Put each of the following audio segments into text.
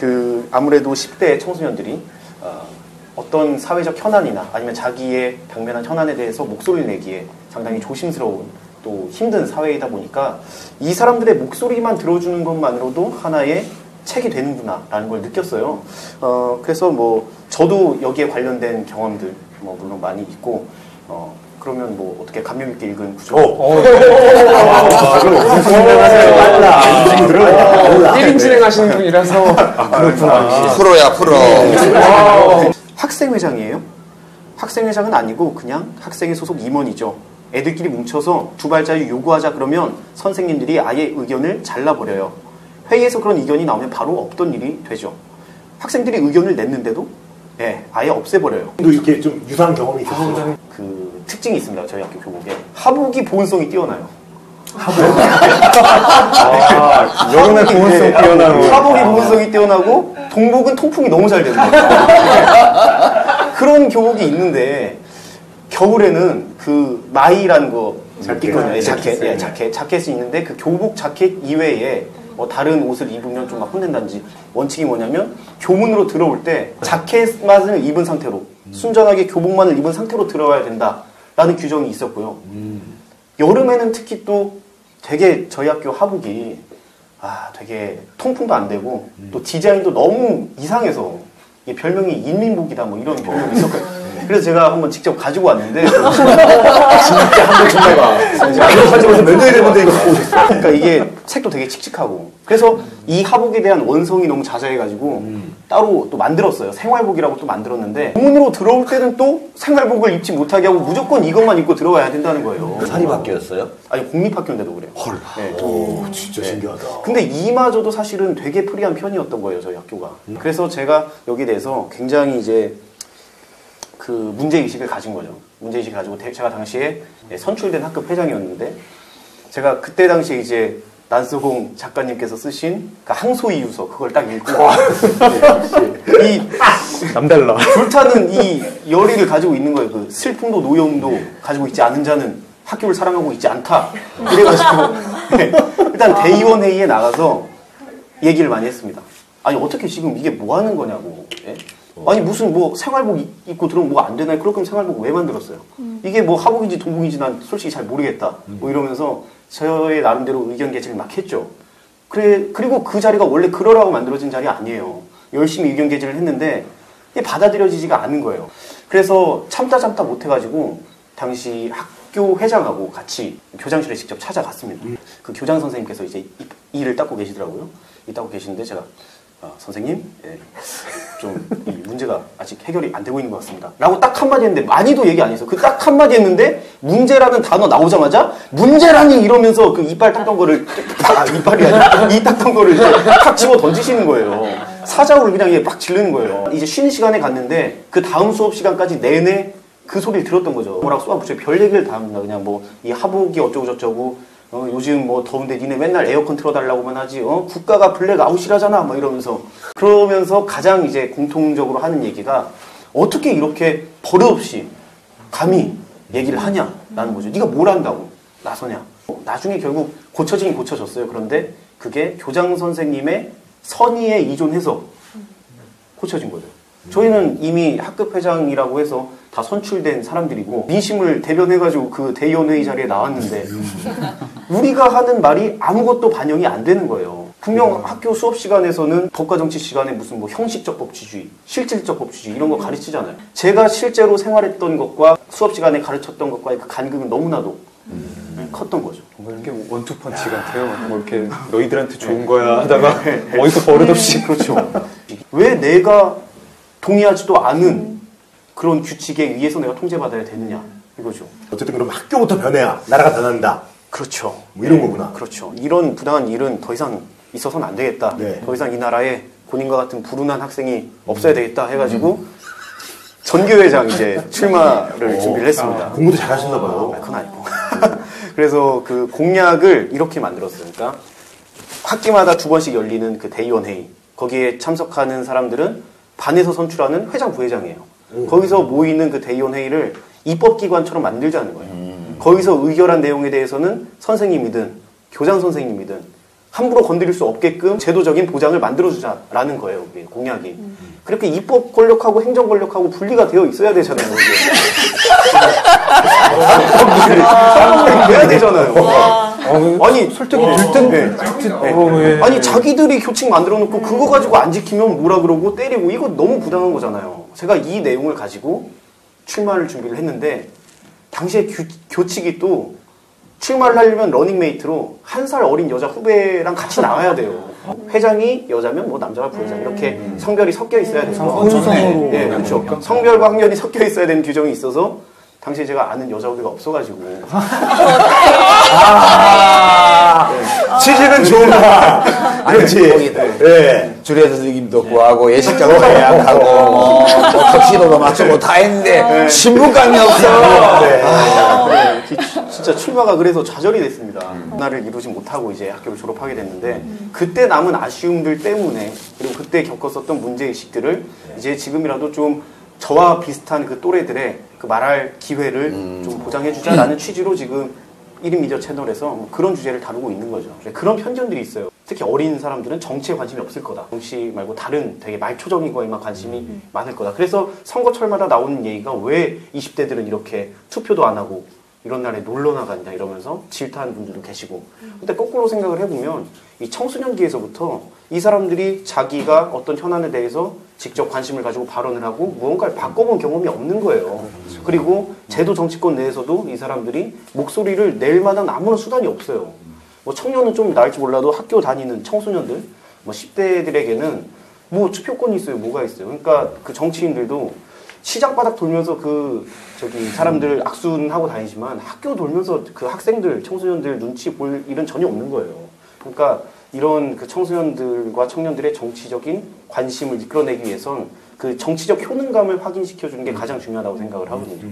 그 아무래도 10대 청소년들이 어떤 사회적 현안이나 아니면 자기의 당면한 현안에 대해서 목소리를 내기에 상당히 조심스러운 또 힘든 사회이다 보니까 이 사람들의 목소리만 들어주는 것만으로도 하나의 책이 되는구나라는 걸 느꼈어요. 그래서 뭐 저도 여기에 관련된 경험들 뭐 물론 많이 있고 그러면 뭐 어떻게 감명 있게 읽은 구조. 게임 진행하시는 분이라서 그렇구나. 프로야 프로. 학생회장이에요? 학생회장은 아니고 그냥 학생회 소속 임원이죠. 애들끼리 뭉쳐서 두발자유 요구하자 그러면 선생님들이 아예 의견을 잘라버려요. 회의에서 그런 의견이 나오면 바로 없던 일이 되죠. 학생들이 의견을 냈는데도 아예 없애버려요. 또 이렇게 좀 유사한 경험이 있었어요. 그 특징이 있습니다. 저희 학교 교복에 하복이 보온성이 뛰어나요. 여름에 보온성 뛰어나고 하복이 보온성이 뛰어나고 동복은 통풍이 너무 잘 되는 거예요. 그런 교복이 있는데 겨울에는 그 마이라는 거 있거든요. 자켓이 있는데 그 교복 자켓 이외에 다른 옷을 입으면 좀 막 혼낸다든지 원칙이 뭐냐면 교문으로 들어올 때 자켓만을 입은 상태로 순전하게 교복만을 입은 상태로 들어와야 된다라는 규정이 있었고요. 여름에는 특히 또 되게 저희 학교 하복이 되게 통풍도 안 되고 또 디자인도 너무 이상해서 이게 별명이 인민복이다 뭐 이런 별명이 있었거든요. 그래서 제가 한번 직접 가지고 왔는데 진짜 한번 정말 가지고서 몇 년이 됐는데 이거 갖고 오셨어요. 그러니까 이게 색도 되게 칙칙하고 그래서 이 하복에 대한 원성이 너무 자자해가지고 따로 또 만들었어요. 생활복이라고 또 만들었는데 문으로 들어올 때는 또 생활복을 입지 못하게 하고 무조건 이것만 입고 들어가야 된다는 거예요. 사립학교였어요? 아니 공립학교인데도 그래요. 헐. 네. 오, 진짜 신기하다. 근데 이마저도 사실은 되게 프리한 편이었던 거예요. 저희 학교가. 그래서 제가 여기에 대해서 굉장히 이제 그 문제의식을 가진 거죠. 문제의식을 가지고 제가 당시에 선출된 학급 회장이었는데 제가 그때 당시에 이제 난스홍 작가님께서 쓰신 그 항소이유서 그걸 딱 읽고 이 남달라 불타는 이 열의를 가지고 있는 거예요. 그 슬픔도 노여움도 가지고 있지 않은 자는 학교를 사랑하고 있지 않다. 이래가지고 일단 대의원 회의에 나가서 얘기를 많이 했습니다. 아니 어떻게 지금 이게 뭐 하는 거냐고. 아니 무슨 뭐 생활복 입고 들어오면 뭐 안 되나요? 그럴 거면 생활복 왜 만들었어요? 이게 뭐 하복인지 동복인지 난 솔직히 잘 모르겠다. 뭐 이러면서 저의 나름대로 의견 개진을 막 했죠. 그리고 그 자리가 원래 그러라고 만들어진 자리 아니에요. 열심히 의견 개진을 했는데 이게 받아들여지지가 않은 거예요. 그래서 참다 못해가지고 당시 학교 회장하고 같이 교장실에 직접 찾아갔습니다. 그 교장 선생님께서 이제 이를 닦고 계시더라고요. 이 닦고 계시는데 제가 선생님, 좀 이 문제가 아직 해결이 안 되고 있는 것 같습니다. 라고 딱 한마디 했는데 많이도 얘기 안 했어. 그 딱 한마디 했는데 문제라는 단어 나오자마자 문제라니 이러면서 그 이빨 닦던 거를 이빨이 아니라 이 닦던 거를 탁 집어 던지시는 거예요. 사자우를 그냥 막 지르는 거예요. 이제 쉬는 시간에 갔는데 그 다음 수업 시간까지 내내 그 소리를 들었던 거죠. 뭐라고 쏘아붙여 별 얘기를 다 합니다. 그냥 뭐 이 하복이 어쩌고 저쩌고 요즘 뭐 더운데 니네 맨날 에어컨 틀어달라고만 하지 국가가 블랙아웃이라잖아 뭐 이러면서 그러면서 가장 이제 공통적으로 하는 얘기가 어떻게 이렇게 버릇없이 감히 얘기를 하냐라는 거죠. 네가 뭘 한다고 나서냐. 나중에 결국 고쳐지긴 고쳐졌어요. 그런데 그게 교장 선생님의 선의에 의존해서 고쳐진 거죠. 저희는 이미 학급 회장이라고 해서 다 선출된 사람들이고 민심을 대변해가지고 그 대의원회의 자리에 나왔는데 우리가 하는 말이 아무것도 반영이 안 되는 거예요. 분명 학교 수업 시간에서는 법과 정치 시간에 무슨 뭐 형식적 법치주의, 실질적 법치주의 이런 거 가르치잖아요. 제가 실제로 생활했던 것과 수업 시간에 가르쳤던 것과의 그 간극은 너무나도 컸던 거죠. 뭔가 이렇게 원투펀치 같아요. 뭐 이렇게 너희들한테 좋은 거야 하다가 어디서 버릇없이 그렇죠. 왜 내가 동의하지도 않은 그런 규칙에 의해서 내가 통제받아야 되느냐 이거죠. 어쨌든 그럼 학교부터 변해야 나라가 변한다. 그렇죠. 뭐 이런 거구나. 그렇죠. 이런 부당한 일은 더 이상 있어서는 안 되겠다. 더 이상 이 나라에 본인과 같은 불운한 학생이 없어야 되겠다 해가지고 전교회장 이제 출마를 준비를 했습니다. 공부도 잘하셨나 봐요. 그건 아니고. 그래서 그 공약을 이렇게 만들었어요. 그러니까 학기마다 2번씩 열리는 그 대의원 회의. 거기에 참석하는 사람들은 반에서 선출하는 회장, 부회장이에요. 거기서 모이는 그 대의원 회의를 입법기관처럼 만들자는 거예요. 거기서 의결한 내용에 대해서는 선생님이든 교장 선생님이든 함부로 건드릴 수 없게끔 제도적인 보장을 만들어주자라는 거예요. 그게 공약이. 그렇게 입법 권력하고 행정 권력하고 분리가 되어 있어야 되잖아요. 돼야 되잖아요. 아니 설득이 될 땐 아니 자기들이 교칙 만들어 놓고 그거 가지고 안 지키면 뭐라 그러고 때리고 이거 너무 부당한 거잖아요. 제가 이 내용을 가지고 출마를 준비를 했는데 당시에 교칙이 또 출마를 하려면 러닝메이트로 1살 어린 여자 후배랑 같이 나와야 돼요. 회장이 여자면 뭐 남자가 부회장 이렇게 성별이 섞여 있어야 되고 혼성으로 네, 그렇죠. 성별과 학년이 섞여 있어야 되는 규정이 있어서 당시에 제가 아는 여자 후배가 없어가지고 취지는 좋은가. 그렇지. 네. 주례 선생님도 구하고 예식장도 예약하고 뭐 턱시도도 맞추고 다 했는데 신분감이 없어. 네, 진짜 출마가 그래서 좌절이 됐습니다. 하나를 이루지 못하고 이제 학교를 졸업하게 됐는데 그때 남은 아쉬움들 때문에 그리고 그때 겪었었던 문제의식들을 이제 지금이라도 좀 저와 비슷한 그 또래들의 그 말할 기회를 좀 보장해주자라는 취지로 지금 1인 미디어 채널에서 뭐 그런 주제를 다루고 있는 거죠. 그런 편견들이 있어요. 특히 어린 사람들은 정치에 관심이 없을 거다. 정치 말고 다른 되게 말초적인 거에만 관심이 많을 거다. 그래서 선거철마다 나오는 얘기가 왜 20대들은 이렇게 투표도 안 하고 이런 날에 놀러 나갔냐 이러면서 질타하는 분들도 계시고. 근데 거꾸로 생각을 해보면 이 청소년기에서부터 이 사람들이 자기가 어떤 현안에 대해서 직접 관심을 가지고 발언을 하고 무언가를 바꿔본 경험이 없는 거예요. 그리고 제도 정치권 내에서도 이 사람들이 목소리를 낼 만한 아무런 수단이 없어요. 뭐 청년은 좀 나을지 몰라도 학교 다니는 청소년들, 뭐 10대들에게는 뭐 투표권이 있어요. 뭐가 있어요. 그러니까 그 정치인들도 시장 바닥 돌면서 그 저기 사람들 악순하고 다니지만 학교 돌면서 그 학생들, 청소년들 눈치 볼 일은 전혀 없는 거예요. 그러니까 이런 그 청소년들과 청년들의 정치적인 관심을 이끌어내기 위해선 그 정치적 효능감을 확인시켜주는 게 가장 중요하다고 생각을 하거든요.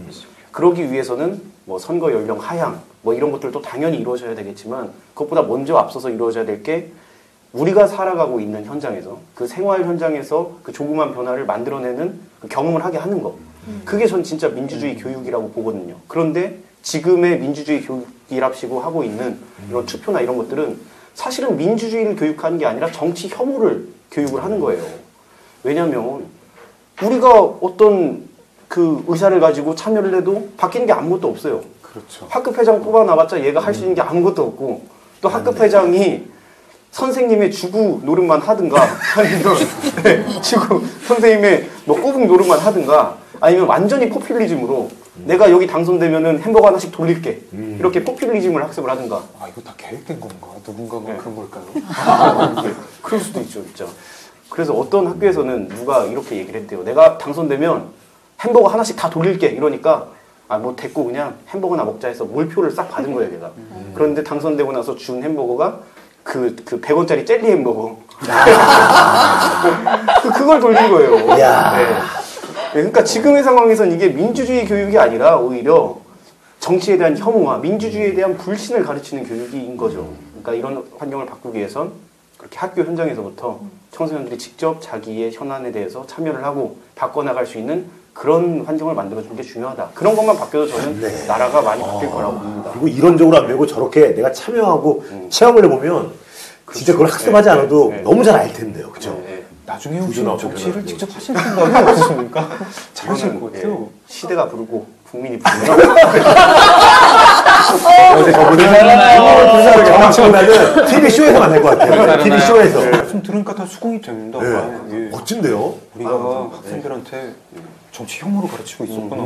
그러기 위해서는 뭐 선거 연령 하향 뭐 이런 것들도 당연히 이루어져야 되겠지만 그것보다 먼저 앞서서 이루어져야 될 게 우리가 살아가고 있는 현장에서 그 생활 현장에서 그 조그만 변화를 만들어내는 그 경험을 하게 하는 거. 그게 전 진짜 민주주의 교육이라고 보거든요. 그런데 지금의 민주주의 교육이랍시고 하고 있는 이런 투표나 이런 것들은 사실은 민주주의를 교육하는 게 아니라 정치 혐오를 교육을 하는 거예요. 왜냐하면 우리가 어떤 그 의사를 가지고 참여를 해도 바뀌는 게 아무것도 없어요. 그렇죠. 학급 회장 뽑아놔봤자 얘가 할 수 있는 게 아무것도 없고 또 학급 회장이 선생님의 주구 노릇만 하든가 아니면 지금 선생님의 뭐 꼬북 노릇만 하든가 아니면 완전히 포퓰리즘으로 내가 여기 당선되면은 햄버거 하나씩 돌릴게 이렇게 포퓰리즘을 학습을 하든가. 아 이거 다 계획된 건가? 누군가가 그런 걸까요? 네. 그럴 수도 있죠, 진짜. 그래서 어떤 학교에서는 누가 이렇게 얘기를 했대요. 내가 당선되면 햄버거 하나씩 다 돌릴게 이러니까 아 뭐 됐고 그냥 햄버거나 먹자 해서 몰표를 싹 받은 거예요, 걔가. 그런데 당선되고 나서 준 햄버거가 그 100원짜리 젤리 햄버거. 그걸 돌린 거예요. 네. 그러니까 지금의 상황에선 이게 민주주의 교육이 아니라 오히려 정치에 대한 혐오와 민주주의에 대한 불신을 가르치는 교육인 거죠. 그러니까 이런 환경을 바꾸기 위해선 그렇게 학교 현장에서부터 청소년들이 직접 자기의 현안에 대해서 참여를 하고 바꿔나갈 수 있는 그런 환경을 만들어주는 게 중요하다. 그런 것만 바뀌어도 저는 나라가 많이 바뀔 거라고 봅니다. 그리고 이론적으로 안 배우고 저렇게 내가 참여하고 체험을 해보면 진짜 그걸 학습하지 않아도 너무 잘 알 텐데요. 그렇죠? 나중에 혹시 정치를 직접 하실 생각이 없으십니까? 잘하실 것 같아요. 시대가 부르고 국민이 부르면 근데 저분은 정치보다는 TV쇼에서 만날 것 같아요. TV쇼에서. 말씀 들으니까 다 수긍이 됩니다. 예. 멋진데요? 우리가 학생들한테 정치 혐오를 가르치고 있었구나.